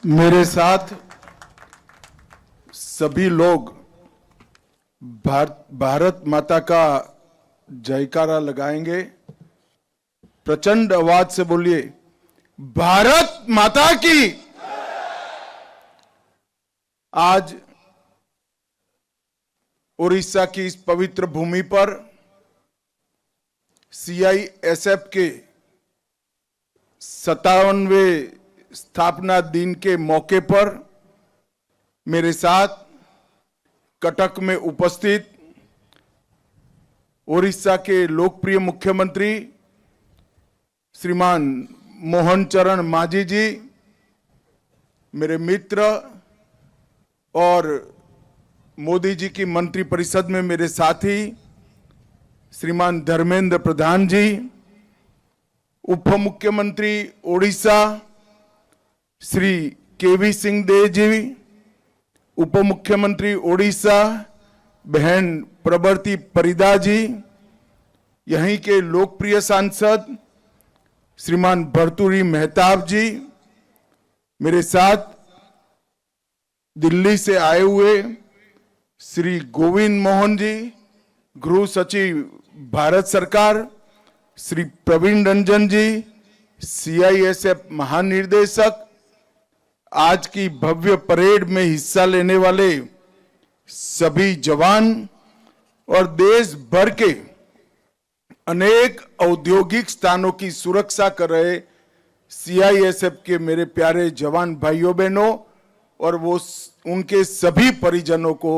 मेरे साथ सभी लोग भारत माता का जयकारा लगाएंगे। प्रचंड आवाज से बोलिए, भारत माता की। आज उड़ीसा की इस पवित्र भूमि पर सीआईएसएफ के 57वें स्थापना दिन के मौके पर मेरे साथ कटक में उपस्थित उड़ीसा के लोकप्रिय मुख्यमंत्री श्रीमान मोहन चरण मांझी जी, मेरे मित्र और मोदी जी की मंत्री परिषद में मेरे साथी श्रीमान धर्मेंद्र प्रधान जी, उप मुख्यमंत्री ओडिशा श्री केवी सिंह देव जी, उप मुख्यमंत्री ओडिशा बहन प्रबर्ती परिदा जी, यहीं के लोकप्रिय सांसद श्रीमान भर्तृहरि मेहताब जी, मेरे साथ दिल्ली से आए हुए श्री गोविंद मोहन जी, गृह सचिव भारत सरकार, श्री प्रवीण रंजन जी, सीआईएसएफ महानिर्देशक, आज की भव्य परेड में हिस्सा लेने वाले सभी जवान और देश भर के अनेक औद्योगिक स्थानों की सुरक्षा कर रहे सीआईएसएफ के मेरे प्यारे जवान भाइयों बहनों और वो उनके सभी परिजनों को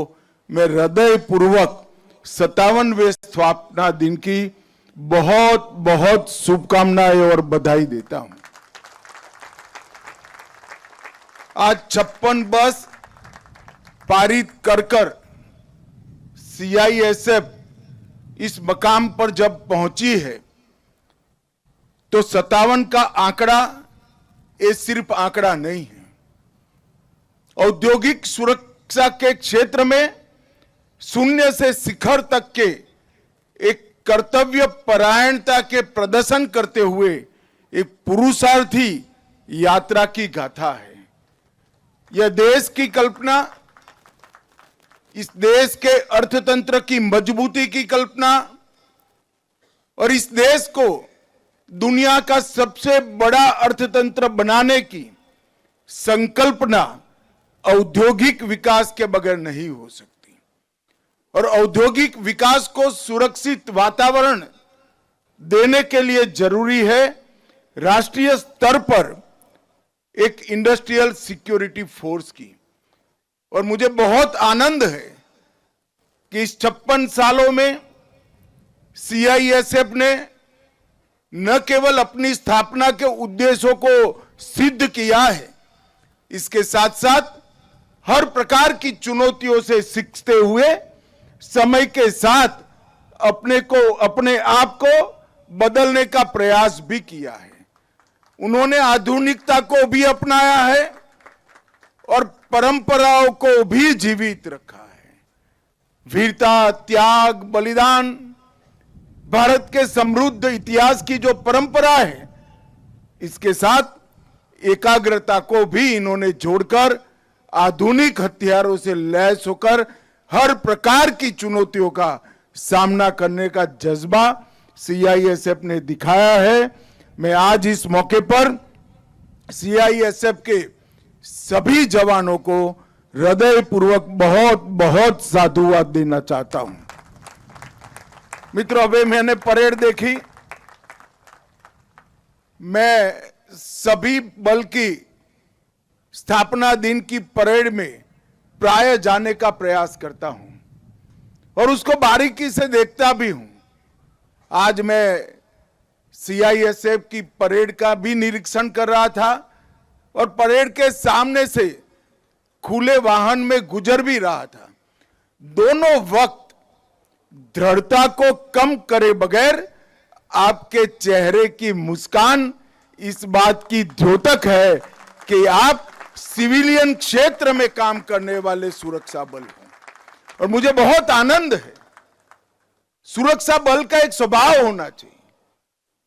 मैं हृदय पूर्वक 57वें स्थापना दिन की बहुत बहुत शुभकामनाएं और बधाई देता हूं। आज 56 बस पारित कर सीआईएसएफ इस मकाम पर जब पहुंची है तो 57 का आंकड़ा ये सिर्फ आंकड़ा नहीं है। औद्योगिक सुरक्षा के क्षेत्र में शून्य से शिखर तक के एक कर्तव्य परायणता के प्रदर्शन करते हुए एक पुरुषार्थी यात्रा की गाथा है। यह देश की कल्पना, इस देश के अर्थतंत्र की मजबूती की कल्पना और इस देश को दुनिया का सबसे बड़ा अर्थतंत्र बनाने की संकल्पना औद्योगिक विकास के बगैर नहीं हो सकती। और औद्योगिक विकास को सुरक्षित वातावरण देने के लिए जरूरी है राष्ट्रीय स्तर पर एक इंडस्ट्रियल सिक्योरिटी फोर्स की। और मुझे बहुत आनंद है कि इस 56 सालों में सीआईएसएफ ने न केवल अपनी स्थापना के उद्देश्यों को सिद्ध किया है, इसके साथ साथ हर प्रकार की चुनौतियों से सीखते हुए समय के साथ अपने आप को बदलने का प्रयास भी किया है। उन्होंने आधुनिकता को भी अपनाया है और परंपराओं को भी जीवित रखा है। वीरता, त्याग, बलिदान, भारत के समृद्ध इतिहास की जो परंपरा है, इसके साथ एकाग्रता को भी इन्होंने जोड़कर आधुनिक हथियारों से लैस होकर हर प्रकार की चुनौतियों का सामना करने का जज्बा सीआईएसएफ ने दिखाया है। मैं आज इस मौके पर सीआईएसएफ के सभी जवानों को हृदय पूर्वक बहुत बहुत साधुवाद देना चाहता हूं। मित्रों, अभी मैंने परेड देखी। मैं सभी बल की स्थापना दिन की परेड में प्राय जाने का प्रयास करता हूं और उसको बारीकी से देखता भी हूं। आज मैं सीआईएसएफ की परेड का भी निरीक्षण कर रहा था और परेड के सामने से खुले वाहन में गुजर भी रहा था। दोनों वक्त दृढ़ता को कम करे बगैर आपके चेहरे की मुस्कान इस बात की द्योतक है कि आप सिविलियन क्षेत्र में काम करने वाले सुरक्षा बल हैं। और मुझे बहुत आनंद है। सुरक्षा बल का एक स्वभाव होना चाहिए।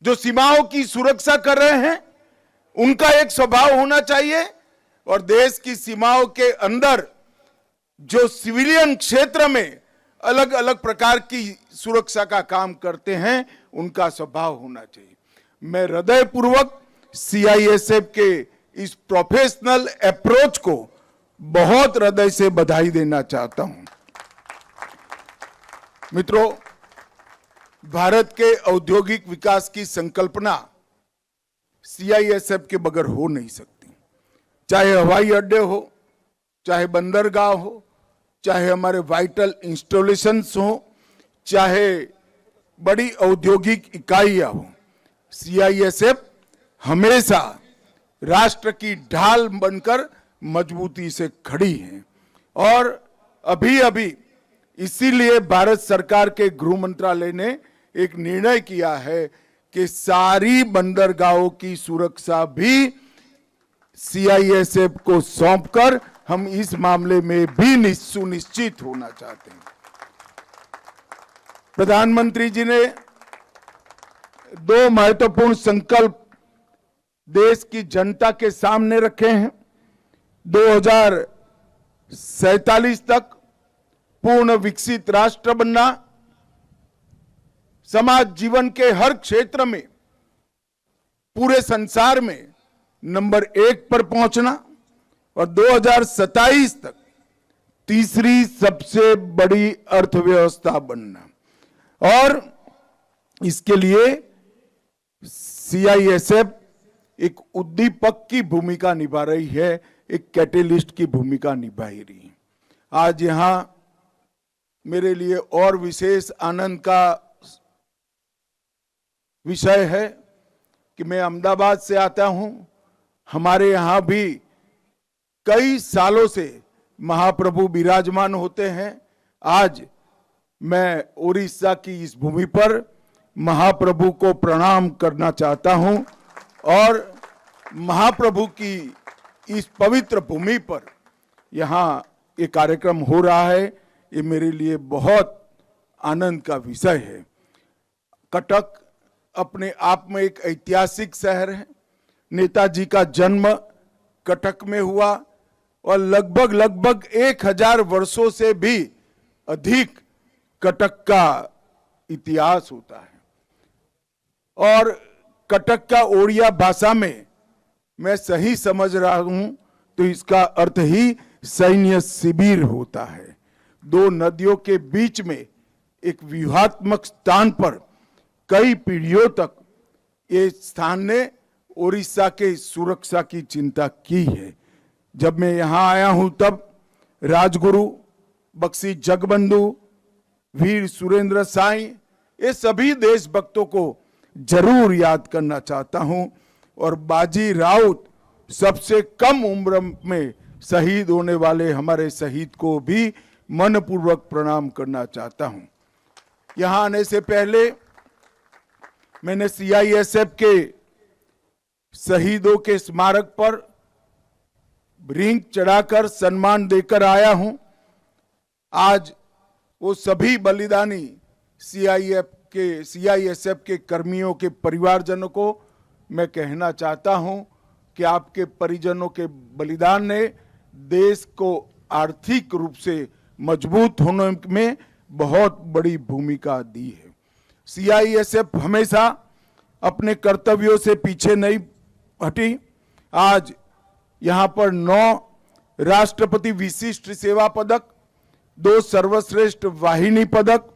जो सीमाओं की सुरक्षा कर रहे हैं उनका एक स्वभाव होना चाहिए और देश की सीमाओं के अंदर जो सिविलियन क्षेत्र में अलग अलग प्रकार की सुरक्षा का काम करते हैं, उनका स्वभाव होना चाहिए। मैं हृदयपूर्वक सीआईएसएफ के इस प्रोफेशनल अप्रोच को बहुत हृदय से बधाई देना चाहता हूं। मित्रों, भारत के औद्योगिक विकास की संकल्पना सीआईएसएफ के बगैर हो नहीं सकती। चाहे हवाई अड्डे हो, चाहे बंदरगाह हो, चाहे हमारे वाइटल इंस्टॉलेशंस हो, चाहे बड़ी औद्योगिक इकाइयां हो, सीआईएसएफ हमेशा राष्ट्र की ढाल बनकर मजबूती से खड़ी है। और अभी अभी इसीलिए भारत सरकार के गृह मंत्रालय ने एक निर्णय किया है कि सारी बंदरगाहों की सुरक्षा भी सीआईएसएफ को सौंपकर हम इस मामले में भी सुनिश्चित होना चाहते हैं। प्रधानमंत्री जी ने 2 महत्वपूर्ण संकल्प देश की जनता के सामने रखे हैं। 2047 तक पूर्ण विकसित राष्ट्र बनना, समाज जीवन के हर क्षेत्र में पूरे संसार में नंबर 1 पर पहुंचना और 2027 तक तीसरी सबसे बड़ी अर्थव्यवस्था बनना। और इसके लिए सीआईएसएफ एक उद्दीपक की भूमिका निभा रही है, एक कैटेलिस्ट की भूमिका निभा रही है। आज यहां मेरे लिए और विशेष आनंद का विषय है कि मैं अहमदाबाद से आता हूं। हमारे यहां भी कई सालों से महाप्रभु विराजमान होते हैं। आज मैं उड़ीसा की इस भूमि पर महाप्रभु को प्रणाम करना चाहता हूं और महाप्रभु की इस पवित्र भूमि पर यहाँ ये कार्यक्रम हो रहा है, ये मेरे लिए बहुत आनंद का विषय है। कटक अपने आप में एक ऐतिहासिक शहर है। नेताजी का जन्म कटक में हुआ और लगभग 1000 वर्षों से भी अधिक कटक का इतिहास होता है। और कटक का ओडिया भाषा में मैं सही समझ रहा हूं तो इसका अर्थ ही सैन्य शिविर होता है। 2 नदियों के बीच में एक व्यूहात्मक स्थान पर कई पीढ़ियों तक ये स्थान ने उड़ीसा के सुरक्षा की चिंता की है। जब मैं यहां आया हूं तब राजगुरु, बख्शी जगबंधु, वीर सुरेंद्र साई, ये सभी देशभक्तों को जरूर याद करना चाहता हूं। और बाजी राउत, सबसे कम उम्र में शहीद होने वाले हमारे शहीद को भी मनपूर्वक प्रणाम करना चाहता हूं। यहां आने से पहले मैंने सीआईएसएफ के शहीदों के स्मारक पर रिंग चढ़ाकर सम्मान देकर आया हूं। आज वो सभी बलिदानी सीआईएसएफ के कर्मियों के परिवारजनों को मैं कहना चाहता हूं कि आपके परिजनों के बलिदान ने देश को आर्थिक रूप से मजबूत होने में बहुत बड़ी भूमिका दी है। सीआईएसएफ हमेशा अपने कर्तव्यों से पीछे नहीं हटी। आज यहां पर 9 राष्ट्रपति विशिष्ट सेवा पदक, 2 सर्वश्रेष्ठ वाहिनी पदक,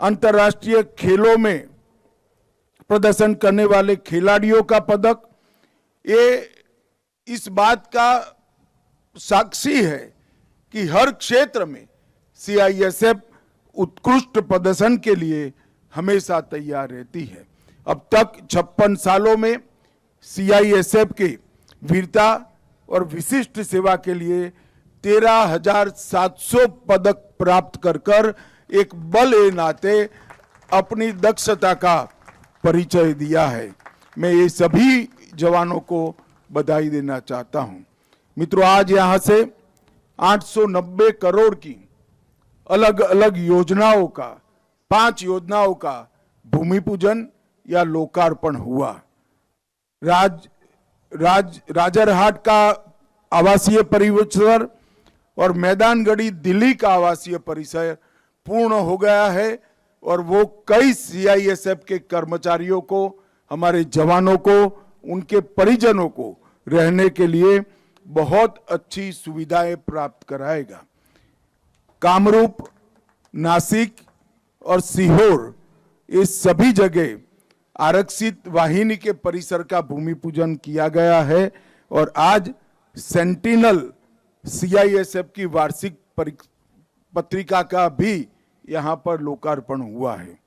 अंतर्राष्ट्रीय खेलों में प्रदर्शन करने वाले खिलाड़ियों का पदक, ये इस बात का साक्षी है कि हर क्षेत्र में सीआईएसएफ उत्कृष्ट प्रदर्शन के लिए हमेशा तैयार रहती है। अब तक 56 सालों में सीआईएसएफ के वीरता और विशिष्ट सेवा के लिए 13,700 पदक प्राप्त कर एक बल ए नाते अपनी दक्षता का परिचय दिया है। मैं ये सभी जवानों को बधाई देना चाहता हूं। मित्रों, आज यहां से 890 करोड़ की अलग अलग योजनाओं का, 5 योजनाओं का भूमि पूजन या लोकार्पण हुआ। राजरहाट का आवासीय परिसर और मैदानगढ़ी दिल्ली का आवासीय परिसर पूर्ण हो गया है और वो कई सीआईएसएफ के कर्मचारियों को, हमारे जवानों को, उनके परिजनों को रहने के लिए बहुत अच्छी सुविधाएं प्राप्त कराएगा। कामरूप, नासिक और सीहोर, इस सभी जगह आरक्षित वाहिनी के परिसर का भूमि पूजन किया गया है और आज सेंटिनल सीआईएसएफ की वार्षिक पत्रिका का भी यहां पर लोकार्पण हुआ है।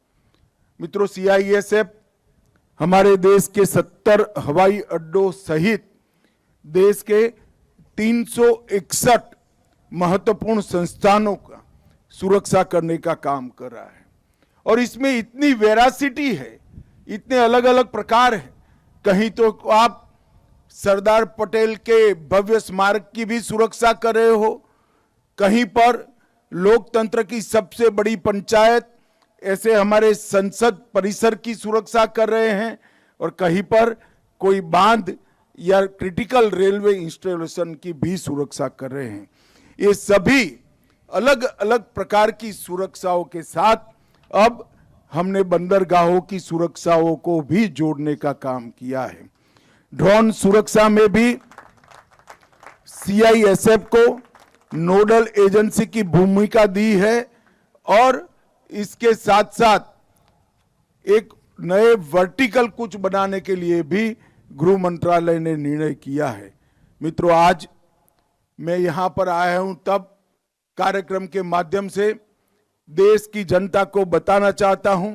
मित्रों, सीआईएसएफ हमारे देश के 70 हवाई अड्डों सहित देश के 361 महत्वपूर्ण संस्थानों का सुरक्षा करने का काम कर रहा है और इसमें इतनी वेरासिटी है, इतने अलग अलग प्रकार है। कहीं तो आप सरदार पटेल के भव्य स्मारक की भी सुरक्षा कर रहे हो, कहीं पर लोकतंत्र की सबसे बड़ी पंचायत ऐसे हमारे संसद परिसर की सुरक्षा कर रहे हैं और कहीं पर कोई बांध या क्रिटिकल रेलवे इंस्टॉलेशन की भी सुरक्षा कर रहे हैं। ये सभी अलग अलग प्रकार की सुरक्षाओं के साथ अब हमने बंदरगाहों की सुरक्षाओं को भी जोड़ने का काम किया है। ड्रोन सुरक्षा में भी सीआईएसएफ को नोडल एजेंसी की भूमिका दी है और इसके साथ साथ एक नए वर्टिकल कुछ बनाने के लिए भी गृह मंत्रालय ने निर्णय किया है। मित्रों, आज मैं यहां पर आया हूं तब कार्यक्रम के माध्यम से देश की जनता को बताना चाहता हूं,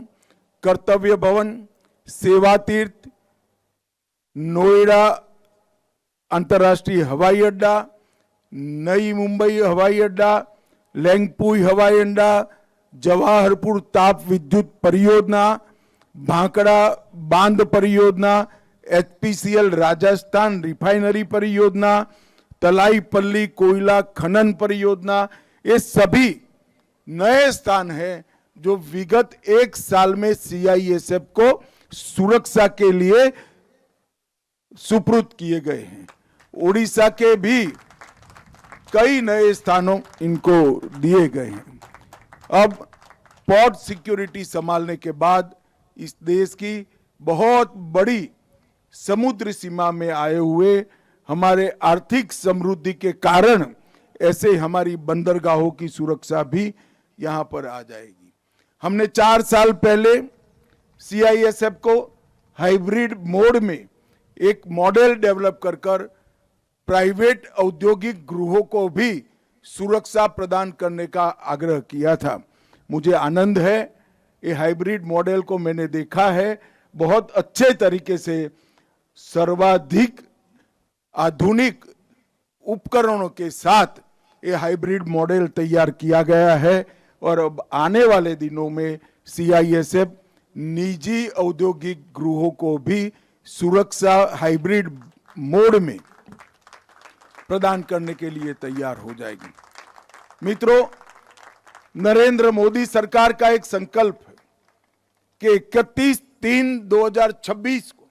कर्तव्य भवन, सेवा तीर्थ, नोएडा अंतर्राष्ट्रीय हवाई अड्डा, नई मुंबई हवाई अड्डा, लेंगपुई हवाई अड्डा, जवाहरपुर ताप विद्युत परियोजना, भांकड़ा बांध परियोजना, एचपीसीएल राजस्थान रिफाइनरी परियोजना, तलाईपल्ली कोयला खनन परियोजना, ये सभी नए स्थान हैं जो विगत एक साल में सीआईएसएफ को सुरक्षा के लिए सुपुर्द किए गए हैं। उड़ीसा के भी कई नए स्थानों इनको दिए गए हैं। अब पोर्ट सिक्योरिटी संभालने के बाद इस देश की बहुत बड़ी समुद्र सीमा में आए हुए हमारे आर्थिक समृद्धि के कारण ऐसे हमारी बंदरगाहों की सुरक्षा भी यहां पर आ जाएगी। हमने 4 साल पहले सीआईएसएफ को हाइब्रिड मोड में एक मॉडल डेवलप कर प्राइवेट औद्योगिक गृहों को भी सुरक्षा प्रदान करने का आग्रह किया था। मुझे आनंद है, ये हाइब्रिड मॉडल को मैंने देखा है, बहुत अच्छे तरीके से सर्वाधिक आधुनिक उपकरणों के साथ ये हाइब्रिड मॉडल तैयार किया गया है और अब आने वाले दिनों में सीआईएसएफ निजी औद्योगिक गृहों को भी सुरक्षा हाइब्रिड मोड में प्रदान करने के लिए तैयार हो जाएगी। मित्रों, नरेंद्र मोदी सरकार का एक संकल्प है कि 31/3/2026 को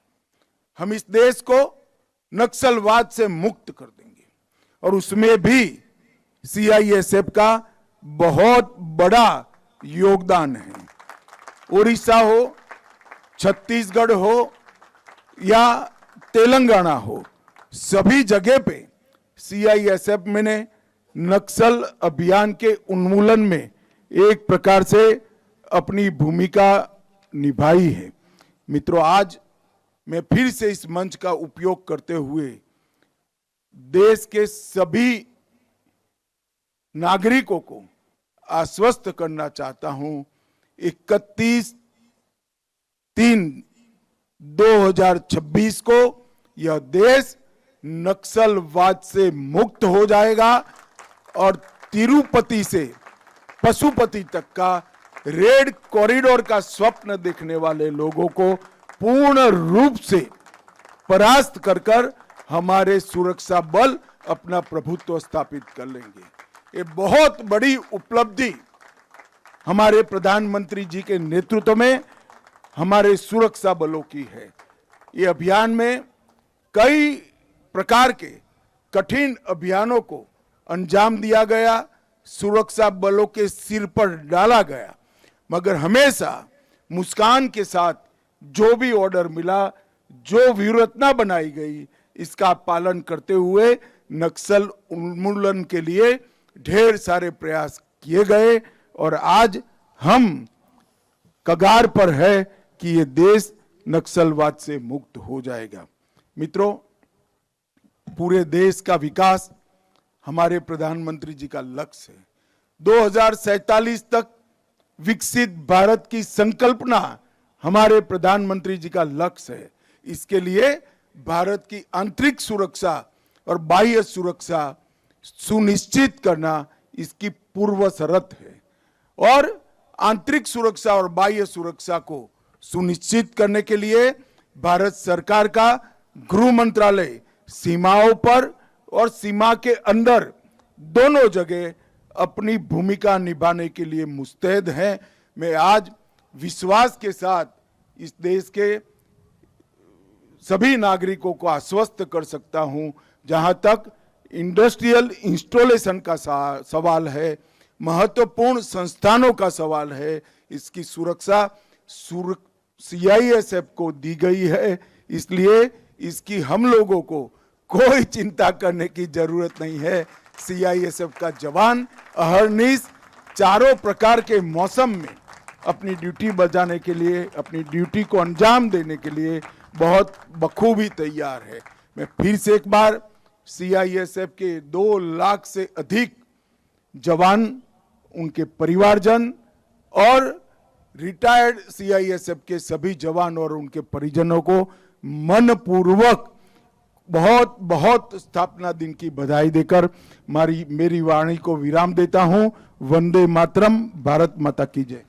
हम इस देश को नक्सलवाद से मुक्त कर देंगे और उसमें भी सीआईएसएफ का बहुत बड़ा योगदान है। उड़ीसा हो, छत्तीसगढ़ हो या तेलंगाना हो, सभी जगह पे सीआईएसएफ ने नक्सल अभियान के उन्मूलन में एक प्रकार से अपनी भूमिका निभाई है। मित्रों, आज मैं फिर से इस मंच का उपयोग करते हुए देश के सभी नागरिकों को आश्वस्त करना चाहता हूं, 31/3/2026 को यह देश नक्सलवाद से मुक्त हो जाएगा और तिरुपति से पशुपति तक का रेड कॉरिडोर का स्वप्न देखने वाले लोगों को पूर्ण रूप से परास्त कर हमारे सुरक्षा बल अपना प्रभुत्व स्थापित कर लेंगे। ये बहुत बड़ी उपलब्धि हमारे प्रधानमंत्री जी के नेतृत्व में हमारे सुरक्षा बलों की है। ये अभियान में कई प्रकार के कठिन अभियानों को अंजाम दिया गया, सुरक्षा बलों के सिर पर डाला गया, मगर हमेशा मुस्कान के साथ जो भी ऑर्डर मिला, जो व्यूहरचना बनाई गई, इसका पालन करते हुए नक्सल उन्मूलन के लिए ढेर सारे प्रयास किए गए और आज हम कगार पर है कि ये देश नक्सलवाद से मुक्त हो जाएगा। मित्रों, पूरे देश का विकास हमारे प्रधानमंत्री जी का लक्ष्य है। 2047 तक विकसित भारत की संकल्पना हमारे प्रधानमंत्री जी का लक्ष्य है। इसके लिए भारत की आंतरिक सुरक्षा और बाह्य सुरक्षा सुनिश्चित करना इसकी पूर्व शर्त है और आंतरिक सुरक्षा और बाह्य सुरक्षा को सुनिश्चित करने के लिए भारत सरकार का गृह मंत्रालय सीमाओं पर और सीमा के अंदर दोनों जगह अपनी भूमिका निभाने के लिए मुस्तैद है। मैं आज विश्वास के साथ इस देश के सभी नागरिकों को आश्वस्त कर सकता हूं, जहां तक इंडस्ट्रियल इंस्टॉलेशन का सवाल है, महत्वपूर्ण संस्थानों का सवाल है, इसकी सुरक्षा CISF को दी गई है। इसलिए इसकी हम लोगों को कोई चिंता करने की जरूरत नहीं है। CISF का जवान अहरनिश चारों प्रकार के मौसम में अपनी ड्यूटी बजाने के लिए, अपनी ड्यूटी को अंजाम देने के लिए बहुत बखूबी तैयार है। मैं फिर से एक बार CISF के 2 लाख से अधिक जवान, उनके परिवारजन और रिटायर्ड CISF के सभी जवान और उनके परिजनों को मनपूर्वक बहुत बहुत स्थापना दिन की बधाई देकर मेरी वाणी को विराम देता हूं। वंदे मातरम। भारत माता की जय।